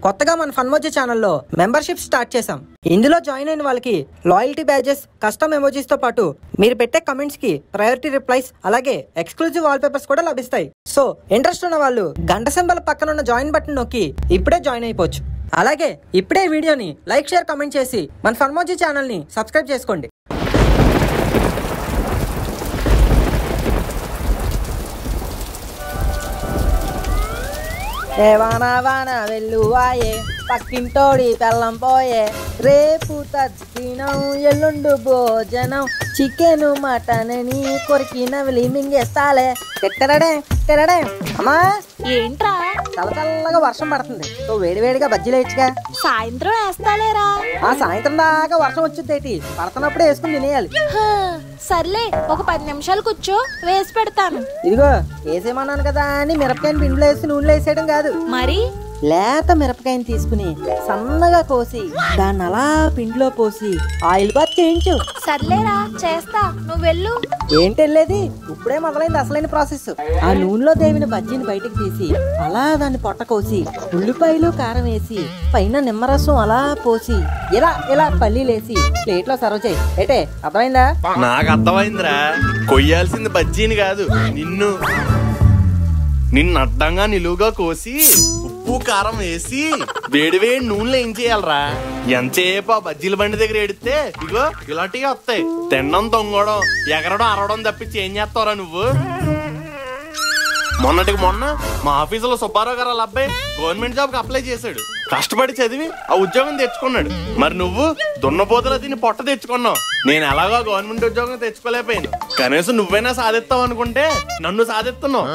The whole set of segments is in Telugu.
కొత్తగా మన ఫన్మోజీ ఛానల్లో మెంబర్షిప్ స్టార్ట్ చేసాం. ఇందులో జాయిన్ అయిన వాళ్ళకి లాయల్టీ బ్యాజెస్, కస్టమ్ ఎమోజీస్ తో పాటు మీరు పెట్టే కమెంట్స్ కి ప్రయారిటీ రిప్లైస్, అలాగే ఎక్స్క్లూజివ్ వాల్ పేపర్స్ కూడా లభిస్తాయి. సో ఇంట్రెస్ట్ ఉన్న వాళ్ళు గంట సింబల్ పక్కన ఉన్న జాయిన్ బటన్ నొక్కి ఇప్పుడే జాయిన్ అయిపోవచ్చు. అలాగే ఇప్పుడే వీడియోని లైక్, షేర్, కమెంట్ చేసి మన ఫన్మోజీ ఛానల్ ని సబ్స్క్రైబ్ చేసుకోండి. వానా వాన వెల్లువాయే, పక్కింటోడి పెళ్ళం పోయే, రేపు తద్దినం ఎల్లుండు భోజనం, చికెను మటన్ ని కొరికి నవిలి మింగేస్తాలే. తిట్టరడే తిట్టరడే. అమ్మా ఏంట్రా? చల్లగా వర్షం పడుతుంది, సో వేడివేడిగా బజ్జీలు వేయచ్చుగా. సాయంత్రం వేస్తాలేరా? ఆ సాయంత్రం దాకా వర్షం వచ్చుద్దేటి, పడుతున్నప్పుడే వేసుకుని తినేయాలి. సర్లే, ఒక 10 నిమిషాలు కూర్చో, వేసి పెడతాను. ఇదిగో వేసేమన్నాను కదా అని మిరపకాయని పిండిలో వేసి నూనెలో వేసేయడం కాదు. మరి లేత మిరపకాయని తీసుకుని సన్నగా కోసి దాన్ని అలా పిండిలో పోసి ఆయిల్ బాత్ చేయించు. సర్లేరా, చేస్తా, నువ్వు వెళ్ళు. ఏంటి వెళ్ళేది? ఇప్పుడే మొదలైంది అసలైన ప్రాసెస్. ఆ నూనెలో దేవిన బజ్జీని బయటకు తీసి అలా దాన్ని పొట్ట కోసి ఉల్లిపాయలు కారం వేసి పైన నిమ్మరసం అలా పోసి ఇలా ఇలా పల్లీలేసి ప్లేట్ లో సర్వ్ చేయి. ఏటే అర్థమైందా? నాకు అర్థమైందిరా. కొయ్యాల్సింది బజ్జీని కాదు, నిన్ను అడ్డంగా నిలువుగా కోసి ఉప్పు కారం వేసి వేడి వేడి నూనెలో ఏం చేయాలరా? ఎంతసేపు ఆ బజ్జీల బండి దగ్గర ఎడితే ఇగో ఇలాంటివి వస్తాయి. తినడం, తొంగడం, ఎగరడం, అరవడం తప్పించి ఏం చేస్తావురా నువ్వు? మొన్నటికి మొన్న మా ఆఫీసులో సుబ్బారావు గారు వాళ్ళ అబ్బాయి గవర్నమెంట్ జాబ్ కి అప్లై చేశాడు. కష్టపడి చదివి ఆ ఉద్యోగం తెచ్చుకున్నాడు. మరి నువ్వు దున్నపోతులా దీన్ని పొట్ట తెచ్చుకున్నావు. నేను ఎలాగో గవర్నమెంట్ ఉద్యోగం తెచ్చుకోలేకపోయాను. కనీసం నువ్వైనా సాధిస్తావు అనుకుంటే నన్ను సాధిస్తున్నావు.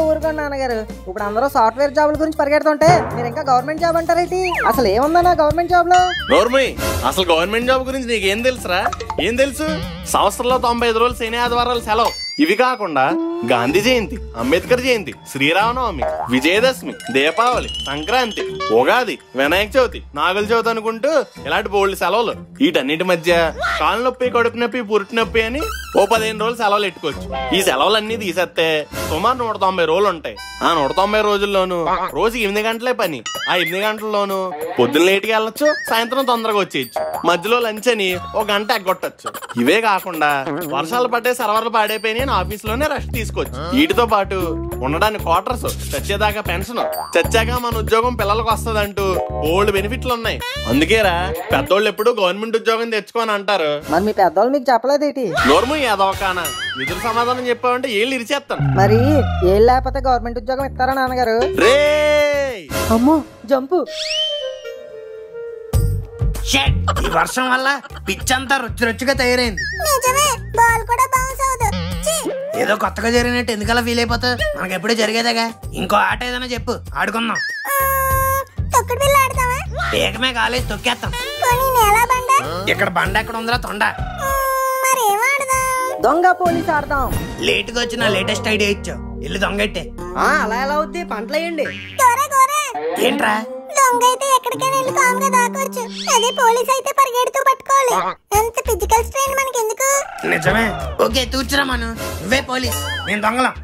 ఊరుకోండి నాన్నగారు, ఇప్పుడు అందరూ సాఫ్ట్వేర్ జాబుల గురించి పరిగెడుతుంటే మీరు ఇంకా గవర్నమెంట్ జాబ్ అంటారేంటి? అసలు ఏముందన్నా గవర్నమెంట్ జాబ్ లో? నోర్మయ్, అసలు గవర్నమెంట్ జాబ్ గురించి నీకేం తెలుసురా? ఏం తెలుసు? సంవత్సరంలో 95 రోజులు శని ఆదివారాలు సెలవు. ఇవి కాకుండా గాంధీ జయంతి, అంబేద్కర్ జయంతి, శ్రీరామనవమి, విజయదశమి, దీపావళి, సంక్రాంతి, ఉగాది, వినాయక చవితి, నాగుల చవితి అనుకుంటూ ఇలాంటి బోల్డ్ సెలవులు. వీటన్నిటి మధ్య కాలు నొప్పి, కడుపు నొప్పి, పురుటి నొప్పి అని ఓ 15 రోజులు సెలవులు ఎట్టుకోవచ్చు. ఈ సెలవులన్నీ తీసేస్తే సుమారు 190 రోజులు ఉంటాయి. ఆ 190 రోజుల్లోనూ రోజుకి 8 గంటలే పని. ఆ 8 గంటల్లోనూ పొద్దున్న లేట్కి వెళ్ళొచ్చు, సాయంత్రం తొందరగా వచ్చేయచ్చు. మధ్యలో లంచ్ అని ఒక గంట ఎగ్గొట్టచ్చు. ఇవే కాకుండా వర్షాలు పడ్డే సర్వర్లు పాడైపోయినాయి, ఆఫీస్ లోనే రెస్ట్ తీసుకోవచ్చు. వీటితో పాటు ఉండడానికి క్వార్టర్స్, చచ్చేదాకా పెన్షన్, చచ్చాక మన ఉద్యోగం పిల్లలకు వస్తదంటూ ఓల్డ్ బెనిఫిట్లు ఉన్నాయి. అందుకేరా పెద్దోళ్ళు ఎప్పుడు గవర్నమెంట్ ఉద్యోగం తెచ్చుకోని అంటారు. మరి మీ పెద్దోళ్ళు మీకు చెప్పలేదేటి? నోర్ము ఏదవకానా, ఎదురు సమాధానం చెప్పావంటే ఏళ్ళు ఇరిచేస్తాను. మరి ఏళ్ళు లేకపోతే గవర్నమెంట్ ఉద్యోగం ఇస్తారా నాన్నగారు? రే అమ్మో జంపు. ఈ వర్షం వల్ల పిచ్చంతా రుచిగా తయారైంది. ఏదో కొత్తగా జరిగినట్టు ఎందుకలా ఫీల్ అయిపోతా? మనకి ఎప్పుడూ జరిగేదేగా. ఇంకో ఆట ఏదైనా చెప్పు, ఆడుకుందాం. ఏకమే కాలేజ్ తొక్కేస్తాం. ఇక్కడ బండ ఎక్కడ ఉందిరా తొండ? దొంగ పోలీస్ ఆడదాం. లేట్ గా వచ్చిన లేటెస్ట్ ఐడియా ఇచ్చావు. ఇల్లు దొంగట్టే. అలా ఎలా అవుద్ది? పంటలు వేయండి. ఏంట్రా? దొంగ అయితే ఎక్కడికైనా వెళ్ళి కామ్గా దాకోవచ్చు. అదే పోలీస్ అయితే పరిగెడుతూ పట్టుకోవాలి. అంత ఫిజికల్ స్ట్రెయిన్ మనకి ఎందుకు? నిజమే. ఓకే, తూర్చురా మను, నువ్వే పోలీస్, నేను దొంగలం.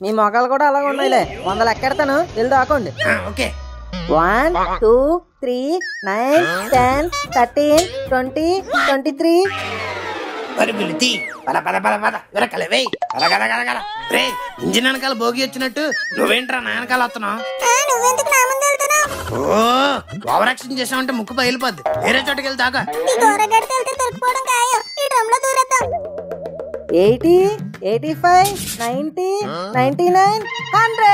మీ మొక్కలు కూడా అలాగ ఉన్నాయిలే. 100 ఎక్కడతాను, వెళ్ళి దాకోండి. ఓకే. 1 2 3 9 10 13 20 23. ఇంజిన్ వెనకాల భోగి వచ్చినట్టు నువ్వేంట్రా నా వెనకాల వస్తున్నావు? నువ్వెందుకు నా ముందు వెళ్తున్నావు? ఓవర్ యాక్షన్ చేసావంటే ముక్కు పగిలిపోద్ది. వేరే చోటుకి వెళ్తాక 80 85 90 99 100.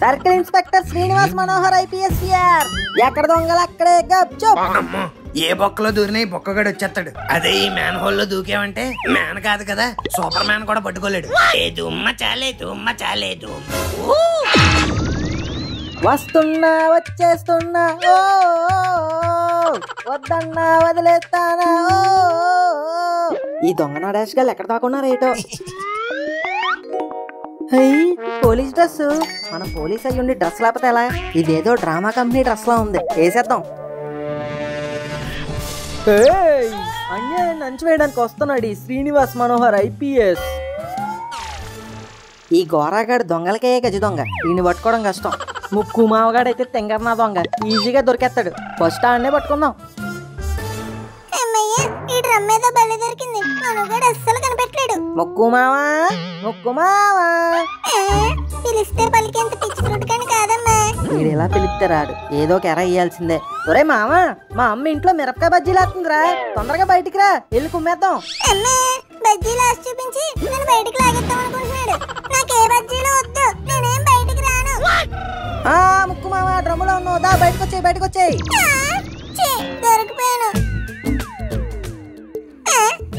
Circle inspector Srinivas Manohar IPS here. ఎక్కడ దొంగలు అక్కడే గప్చుప్. అమ్మో, ఏ బొక్కలో దూరినా ఈ బొక్కగాడు వచ్చేస్తాడు. అదే ఈ మ్యాన్ హోల్ లో దూకేమంటే మ్యాన్ కాదు కదా, సూపర్ మ్యాన్ కూడా పట్టుకోలేడు. వస్తున్నా వచ్చేస్తున్నా, ఓ వద్దన్నా వదిలేస్తానా. ఈ దొంగ నాడాష్ గారు ఎక్కడ దాకున్నా రేటో. Police dress. మన పోలీస్ అయ్యుండి డ్రెస్ లేకపోతే ఎలా? ఇదేదో డ్రామా కంపెనీ డ్రెస్ లా ఉంది, వేసేద్దాం. అన్యాయాన్ని అంచివేయడానికి వస్తున్నాడు ఈ శ్రీనివాస్ మనోహర్ ఐపీఎస్. ఈ గోరాగాడు దొంగలకే గజ దొంగ, ఈయన్ని పట్టుకోవడం కష్టం. ముక్కు మావగాడైతే తెంగర్నా దొంగ ఈజీగా దొరికేస్తాడు. ఫస్ట్ ఆడనే పట్టుకుందాం. అమ్మయ్య, ఈ డ్రమ్ మీద బల్లి దొరికింది. మనగాడు అస్సలు కనిపెట్టలేడు. ముక్కు మావా, ముక్కు మావా. పిలిస్తే పలికేంత పిచ్చి తుడుకని కాదమ్మా. వీడు ఎలా పిలిస్తే రాడు, ఏదో కెర ఇయ్యాల్సిందే. ఒరే మావా, మా అమ్మ ఇంట్లో మిరపకాయ బజ్జీలు వేస్తుందిరా, తొందరగా బయటికి రా, వెళ్ళి కుమ్మేద్దాం. అమ్మా, బజ్జీ లాస్ట్ చూపించి నేను బయటికి లాగేద్దాం అనుకుంటున్నాడు. నాకే బజ్జీలు వద్దు, నేనేం బయటికి రాను. ముక్కు మావా, డ్రమ్ములో ఉన్నావు, దా బయటకు వచ్చేయి, బయటకు వచ్చేయి. దొరికిపోయాను.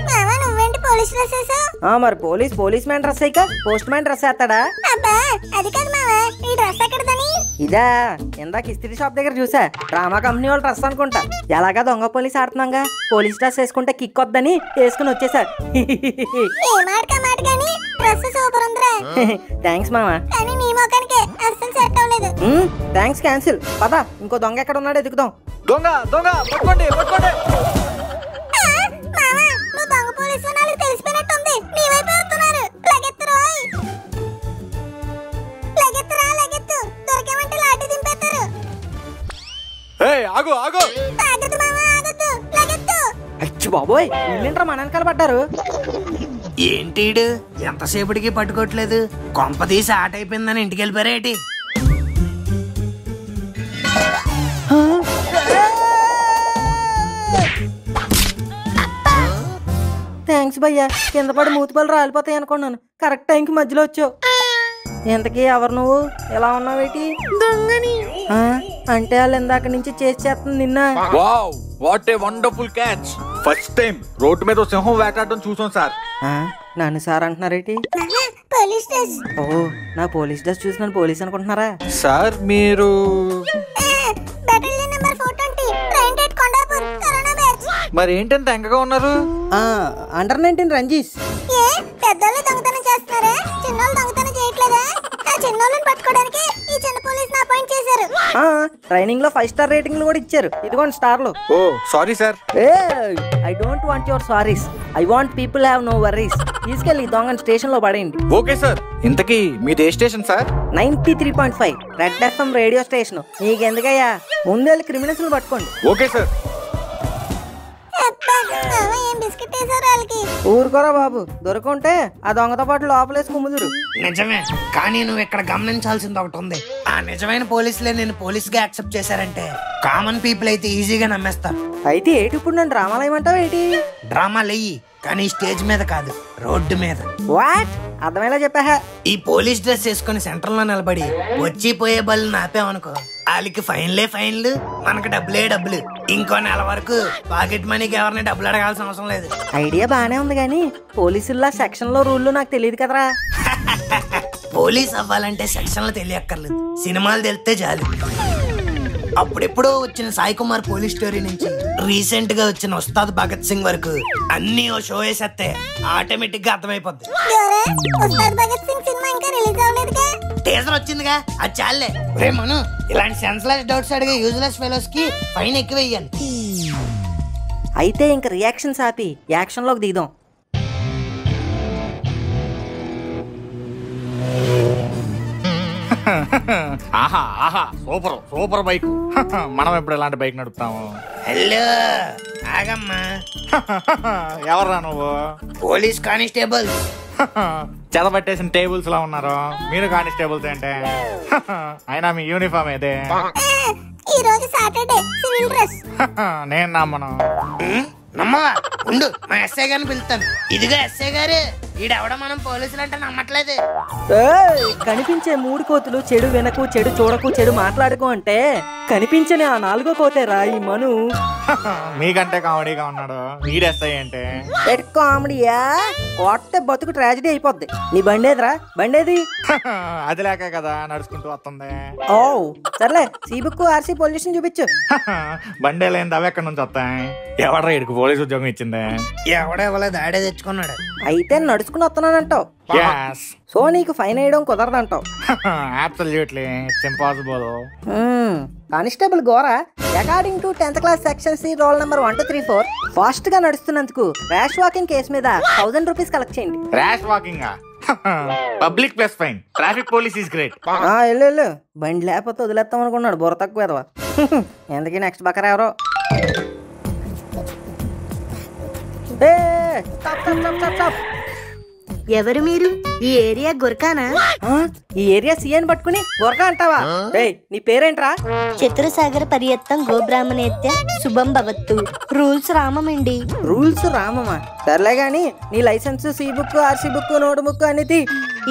మావా, నువ్వేంటి పోలీస్ డ్రెస్ వేసావు? మరి పోలీస్ మ్యాన్ డ్రెస్ అయ్యాక పోస్ట్ మ్యాన్ డ్రెస్ వేస్తాడా? అబ్బా, అది కాదు మావా, ఈ డ్రెస్ ఎక్కడదని? ఇదా, ఇందాక ఇస్త్రీ షాప్ దగ్గర చూసా, డ్రామా కంపెనీ వాళ్ళ డ్రెస్ అనుకుంటా. ఎలాగా దొంగ పోలీస్ ఆడుతున్నాగా, పోలీస్ డ్రెస్ వేసుకుంటే కిక్ వద్దని వేసుకుని వచ్చేసాడు. ఏ మాట మాట గానీ డ్రెస్ సూపర్ ఉందిరా. థ్యాంక్స్ మామా. కానీ నీ మొఖానికే అస్సలు సెట్ అవ్వలేదు. Thanks cancel. పద, ఇంకో దొంగ ఎక్కడ ఉన్నాడో ఎదుగుదాం. దొంగ దొంగ పట్టుకోండి పట్టుకోండి. మావా, నువ్వు దొంగ పోలీసు వాళ్ళకి తెలిసిపోయినట్టుంది. నీ వైపు వస్తున్నారు. లగెత్తురోయ్, లగెత్తు. దొరికామంటే లాఠీ దింపేస్తారు. ఏయ్ ఆగు ఆగు. ఆగదు మావా, ఆగదు. లగెత్తు. అచ్చి బాబోయ్, వీళ్ళేంట్రా మన వెనకాల పడ్డారు? ఏంటీడు ఎంతసేపటికి పట్టుకోవట్లేదు? కొంప తీసి ఆట అయిపోయిందని ఇంటికి వెళ్ళిపోయారా ఏంటి? థ్యాంక్స్ భయ్యా, కింద పడి మూతిపళ్ళు రాలిపోతాయి అనుకున్నాను. కరెక్ట్ టైంకి మధ్యలో వచ్చావు. ఇంతకీ ఎవరు నువ్వు? ఎలా ఉన్నావేటి? దొంగని. అంటే వాళ్ళు ఇందాక నుంచి చేస్తుంది నిన్న. Wow, what a wonderful catch. First time road మీద సింహం వేటాడడం చూసాం సార్. నన్ను సార్ అంటున్నారేటి? Police dress. నా పోలీస్ డ్రెస్ చూసి నన్ను పోలీస్ అనుకుంటున్నారా? సార్ మీరు battalion number 420, train at Kondapur, corona batch. మరి ఏంటంత ఎంగగా ఉన్నారు? అండర్ 19 రంజీస్. ఏ పెద్దోళ్ళు దొంగతనం చేస్తున్నారా? చిన్నోళ్ళు దొంగతనం చేయట్లేదా? ఆ చిన్నోళ్ళని పట్టుకోవడానికి ఈ చిన్న పోలీస్ అపాయింట్ చేశారు. ట్రైనింగ్ లో 5 స్టార్ రేటింగ్లు కూడా ఇచ్చారు. ఇదిగోండి స్టార్లు. Oh sorry sir. I don't want your sorries, I want people have no worries. తీసుకెళ్ళి దొంగని స్టేషన్ లో పడేయండి. Okay sir. ఇంతకీ మీది ఏ station sir? 93.5 red FM radio station. నీకెందుకయ్యా, ముందెళ్ళి క్రిమినల్స్ పట్టుకోండి. Okay sir. ఏం బిస్కెట్ వేసారు వాళ్ళకి? ఊరుకోరా బాబు, దొరుకుంటే ఆ దొంగతో పాటు లోపలేసి కుమ్ముదురు. నిజమే, కానీ నువ్వు ఇక్కడ గమనించాల్సింది ఒకటి ఉంది. ఆ నిజమైన పోలీసులే నేను పోలీస్ గా యాక్సెప్ట్ చేశారంటే కామన్ పీపుల్ అయితే ఈజీగా నమ్మేస్తారు. అయితే ఏటి ఇప్పుడు నన్ను డ్రామాలు ఏమంటావు ఏంటి? డ్రామాలు అయ్యి, కానీ స్టేజ్ మీద కాదు, రోడ్డు మీద. వాట్? అర్థమేలా చెప్పా. ఈ పోలీస్ డ్రెస్ వేసుకుని సెంటర్ లో నిలబడి వచ్చి పోయే బళ్ళు ఆపామనుకో, వాళ్ళకి ఫైన్లు, మనకు డబ్బులు. ఇంకో నెల వరకు పాకెట్ మనీకి ఎవరిని డబ్బులు అడగాల్సిన అవసరం లేదు. ఐడియా బానే ఉంది, కానీ పోలీసుల్లా సెక్షన్ లో రూళ్ళు నాకు తెలియదు కదరా. పోలీస్ అవ్వాలంటే సెక్షన్లు తెలియక్కర్లేదు, సినిమాలు తెలిస్తే చాలు. అప్పుడెప్పుడో వచ్చిన సాయి కుమార్ పోలీస్ స్టోరీ నుంచి రీసెంట్ గా వచ్చిన ఉస్తాద్ భగత్ సింగ్ వరకు అన్ని ఓ షో వేసేస్తే ఆటోమేటిక్ గా అర్థమైపోద్ది. ఉస్తాద్ భగత్ సింగ్ సినిమా ఇంకా రిలీజ్ అవ్వలేదుగా? టీజర్ వచ్చిందిగా, అది చాలే. రే మను, ఇలాంటి సెన్స్లెస్ డౌట్స్ అడిగే యూజ్లెస్ ఫెలోస్ కి ఫైన్ ఎక్కువ వేయాలి. అయితే ఇంక రియాక్షన్స్ ఆపి యాక్షన్ లోకి దిగుదాం. ఆహా ఆహా, సూపర్ బైక్. మనం ఎప్పుడు ఇలాంటి బైక్ నడుపుతాము? హలో, ఆగమ్మా. ఎవర్రా నువ్వు? Police constable. చెదబట్టేసిన టేబుల్స్ లా ఉన్నారు మీరు. కానిస్టేబుల్స్ ఏంటే? అయినా మీ యూనిఫామ్ ఏదే? ఈ రోజు సాటర్డే, సివిల్ డ్రెస్. నేను నమ్మను. నమ్మవా? ఉండు, మా ఎస్ఐ గారిని పిలుస్తాను. ఇదిగో ఎస్ఐ గారు, ఈడెవడ మనం పోలీసులు అంటే నమ్మట్లేదు. కనిపించే 3 కోతులు చెడు వినకు, చెడు చూడకు, చెడు మాట్లాడుకో అంటే కనిపించని ఆ 4గో కోతేరా ఈ మను. మీకంటే కామెడీగా ఉన్నాడు వీడెస్ఐ అంటే. కామెడీయా? కొట్టే బతుకు ట్రాజడీ అయిపోద్ది. నీ బండేదిరా? బండేది? అది లేక కదా నడుచుకుంటూ వస్తుంది. ఓ సర్లే, సీబుక్ ఆర్సీ పొల్యూషన్ చూపించు. బండే లేని అవి ఎక్కడి నుంచి వస్తాయి? ఎవడ్రా ఇక్కడికి పోలీసు ఉద్యోగం ఇచ్చిందే? ఎవడెవలేదు, ఆడే తెచ్చుకున్నాడు. అయితే నడుచుకుని వస్తున్నానంటావు. సో నీకు ఫైన్ వేయడం కుదరదంటావు. Absolutely it's impossible. Constable Gora, according to 10th class section C roll number 1234 fast గా నడుస్తున్నందుకు ర్యాష్ వాకింగ్ కేసు మీద 1000 రూపీస్ కలెక్ట్ చేయండి. Rash walking? Public plus fine, traffic police is great. వెళ్ళు బండి లేకపోతే వదిలేస్తాం అనుకున్నాడు బుర్ర తక్కువ ఎదవా. ఎందుకు నెక్స్ట్ బకరా ఎవరో. ఎవరు మీరు? ఈ ఏరియా గురకానా? ఈ ఏరియా సీఎన్ పట్టుకుని గురకా అంటావా? నీ పేరేంట్రా? చతురసాగర పర్యత్తం గోబ్రాహ్మణేత్య శుభం భవత్తు. రూల్స్ రామమండి. రూల్స్ రామమా? సర్లే గాని నీ licence, C book, RC book, notebook అనేది.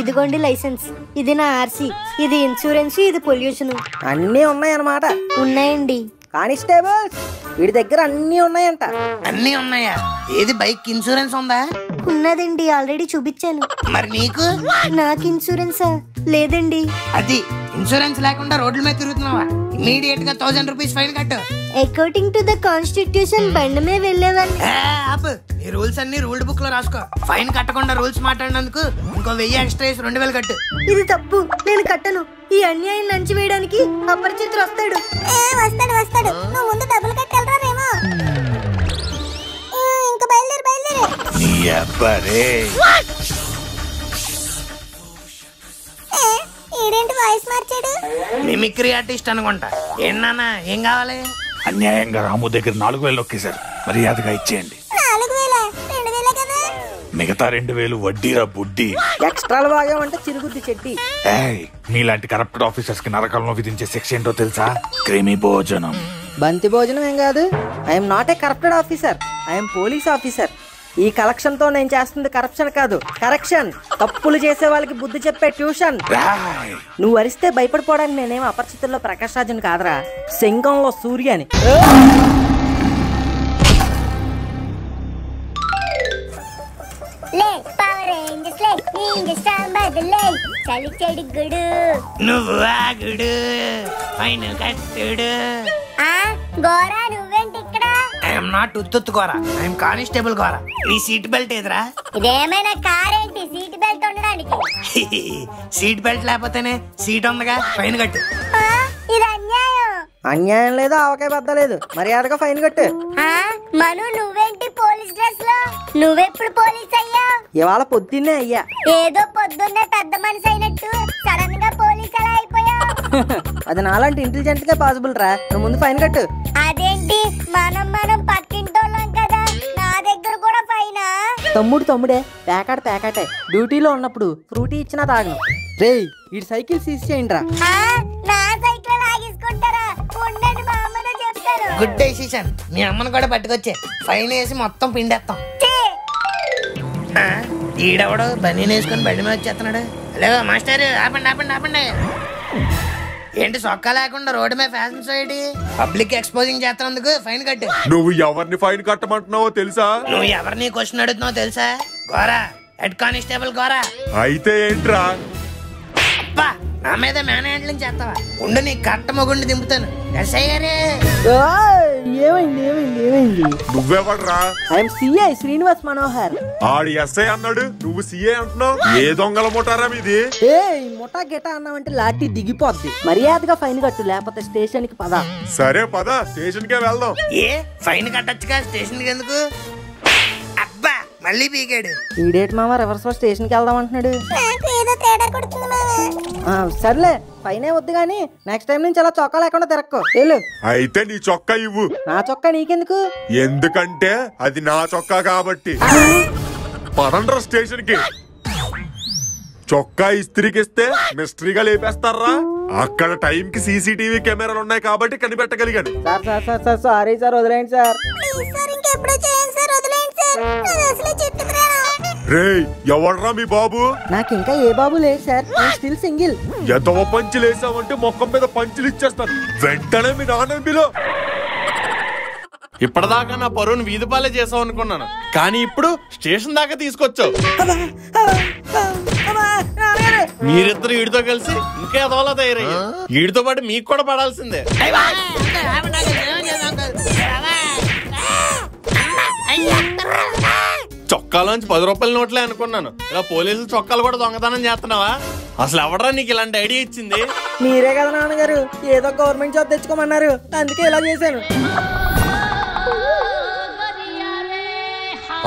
ఇదిగోండి లైసెన్స్, ఇది నా ఆర్సీ, ఇది ఇన్సూరెన్స్, ఇది పొల్యూషన్. అన్నీ ఉన్నాయన్నమాట. ఉన్నాయండి. కానిస్టేబుల్స్ వీడి దగ్గర అన్నీ ఉన్నాయంట. అన్నీ ఉన్నాయా? ఏది బైక్ ఇన్సూరెన్స్ ఉందా? ఉన్నదండి, ఆల్రెడీ చూపించాను. మరి నీకు? నాకు ఇన్సూరెన్సా? లేదండి. అది ఇన్సూరెన్స్ లేకుండా రోడ్ల మీద తిరుగుతున్నావా? ఇమీడియట్ గా 1000 రూపీస్ ఫైన్ కట్టు. అకార్డింగ్ టు ద కాన్స్టిట్యూషన్ బండి మీద వెళ్ళేవాడిని. ఆపు, ఈ రూల్స్ అన్ని రూల్డ్ బుక్ లో రాసుకో. ఫైన్ కట్టకుండా రూల్స్ మాట్లాడినందుకు ఇంకో 1000 ఎక్స్ట్రా వేసి 2000 కట్టు. ఇది తప్పు, నేను కట్టను. ఈ అన్యాయం లంచి వేయడానికి అపరిచితుడు వస్తాడు. వస్తాడు. నువ్వు ముందు డబ్బులు కట్టాలరామో. ఇంకా బయలుదేరు. ఈడేంటి వాయిస్ మార్చాడు? మిమిక్రీ ఆర్టిస్ట్ అనుకుంటా. ఏంటన్నా, ఏం కావాలి? అన్యాయంగా రాము దగ్గర 4000 నొక్కేశారు, మర్యాదగా ఇచ్చేయండి. 4000? 2000 కదా? మిగతా 2000 వడ్డీరా బుడ్డి. ఎక్స్ట్రాలు బాగామంటే చిరుగుద్ది చెట్టి. మీలాంటి కరప్టెడ్ ఆఫీసర్స్ కి నరకంలో విధించే శిక్ష ఏంటో తెలుసా? క్రిమి భోజనం. బంతి భోజనం ఏం కాదు. I'm not a corrupted officer, I'm police officer. ఈ కలెక్షన్ తో నేను చేస్తుంది కరప్షన్ కాదు, కరెక్షన్. తప్పులు చేసే వాళ్ళకి బుద్ధి చెప్పే ట్యూషన్. నువ్వు అరిస్తే భయపడిపోవడానికి నేనేం అపరిచితుల్లో ప్రకాష్ రాజుని కాదురా, సింగంలో సూర్యని. నువ్వు ఆగుడు, ఫైన్ కట్టుడు. గోరా నువ్వేంటి ఇక్కడ? ఐఎమ్ నాట్ ఉత్తు గోరా, ఐఎమ్ కానిస్టేబుల్ గోరా. నీ సీట్ బెల్ట్ ఎదురా? ఇదేమైనా కార్ ఏంటి సీట్ బెల్ట్ ఉండడానికి? సీట్ బెల్ట్ లేకపోతేనే సీట్ ఉందిగా, ఫైన్ కట్టు. ఇది అన్యాయం. అన్యాయం లేదు, ఆవకాయ బద్ద లేదు, మర్యాదగా ఫైన్ కట్టు. మను నువ్వేంటి పోలీస్ డ్రెస్ లో? నువ్వెప్పుడు పోలీస్ అయ్యా? ఇవాళ పొద్దున్నే అయ్యా. ఏదో పొద్దున్నే పెద్ద మనిషి అయినట్టు సడన్ గా పోలీస్ ఎలా అయిపోయా? అది నాలాంటి ఇంటెలిజెంట్ గా పాసిబుల్ రా. నువ్వు ముందు ఫైన్ కట్టు. అదేంటి, మనం పక్కింటోళ్ళం కదా, నా దగ్గర కూడా ఫైనా? తమ్ముడే పేకాటే. డ్యూటీలో ఉన్నప్పుడు ఫ్రూటీ ఇచ్చినా తాగను. రేయ్ ఈ సైకిల్ సీజ్ చేయండి రా. నా సైకిల్ లాగేసుకుంటారా? ఉండండి, మా అమ్మనే చెప్తాను. Good decision. మీ అమ్మను కూడా పట్టుకొచ్చే, ఫైన్ వేసి మొత్తం పిండేస్తాం. ఈడెవడు బనీన్ వేసుకొని బండి మీద వచ్చేస్తున్నాడు. హలో మాస్టర్, ఆపండి. ఏంటి సొక్కా లేకుండా రోడ్డు మీద ఫ్యాషన్ షో ఏంటి? పబ్లిక్ ఎక్స్పోజింగ్ చేస్తున్నందుకు ఫైన్ కట్టు. నువ్వు ఎవరిని ఫైన్ కట్టమంటున్నావో తెలుసా? నువ్వు ఎవరిని క్వశ్చన్ అడుగుతున్నావో తెలుసా? Gora, head constable Gora. అయితే ఏంట్రా? అబ్బా, నా మీద మ్యాన్ హ్యాండ్లింగ్ చేస్తావా? ఉండు, నీ కట్ట మొగుండి దింపుతాను. ఎస్ఐ గారే. ఏమైంది? నువ్వెవడ్రా? I'm CI Srinivas Manohar. ఆడి ఎస్ఐ అన్నాడు, నువ్వు సిఐ అంటున్నావు. ఏ దొంగల ముఠారా మీది? ముఠా గిటా అన్నావంటే లాఠీ దిగిపోద్ది. మర్యాదగా ఫైన్ కట్టు, లేకపోతే స్టేషన్ కి పద. సరే పద, స్టేషన్ కే వెళ్దాం. ఏ ఫైన్ కట్టొచ్చుగా, స్టేషన్ కి ఎందుకు? అబ్బా, మళ్ళీ పీకాడు. ఈ డేట్ మామ రివర్స్ లో స్టేషన్ కి వెళ్దాం అంటున్నాడు. ఏదో తేడా కొడుతుంది మామ. సర్లే ఫైనే వద్దు గానీ నెక్స్ట్ టైం నుంచి అలా చొక్కా లేకుండా తిరక్కో. అయితే నీ చొక్కా ఇవ్వు. నా చొక్కా నీకెందుకు? ఎందుకంటే అది నా చొక్కా కాబట్టి. పదండ్రా స్టేషన్ కి. చొక్కా ఇస్త్రీకిస్తే మిస్టరీగా లేపేస్తారా? అక్కడ టైం కి సీసీటీవీ కెమెరాలు ఉన్నాయి కాబట్టి కనిపెట్టగలిగాను. సార్ సారీ సార్, వదిలేండి సార్. ఇంకెప్పుడు చేయండి సార్, వదిలేండి సార్. అసలు చెప్తున్నా. రేయ్, ఎవడ్రా మీ బాబు? నాకు ఇంకా ఏ బాబు లేదు సార్, స్టిల్ సింగిల్. ఎంతవ పంచులు వేసావంటే మొక్కం మీద పంచులు ఇచ్చేస్తాను. వెంటనే మీ నాన్న బిలో. ఇప్పటిదాకా నా పరువును వీధి పాలే చేసావు అనుకున్నాను, కానీ ఇప్పుడు స్టేషన్ దాకా తీసుకొచ్చావు. మీరిద్దరు వీడితో కలిసి ఇంకా ఎదవలా తయారయ్యా. వీడితో పాటు మీకు కూడా పడాల్సిందే. చొక్కాలోంచి 10 రూపాయల నోట్లే అనుకున్నాను, ఇలా పోలీసులు చొక్కాలు కూడా దొంగతనం చేస్తున్నావా? అసలు ఎవడరా నీకు ఇలాంటి ఐడియా ఇచ్చింది? మీరే కదా నాన్నగారు, ఏదో గవర్నమెంట్ జాబ్ తెచ్చుకోమన్నారు, అందుకే ఇలా చేశాను.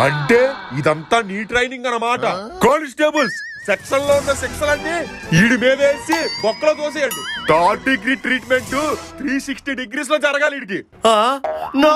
అంటే ఇదంతా నీ ట్రైనింగ్ అన్నమాట. కానిస్టేబుల్స్ సెక్షన్ లో ఉన్న శిక్షలన్నీ ఈడి మీద వేసి బొక్కలో తోసేయండి. 3rd డిగ్రీ ట్రీట్మెంట్ 360 degrees లో జరగాలి ఈడికి. నో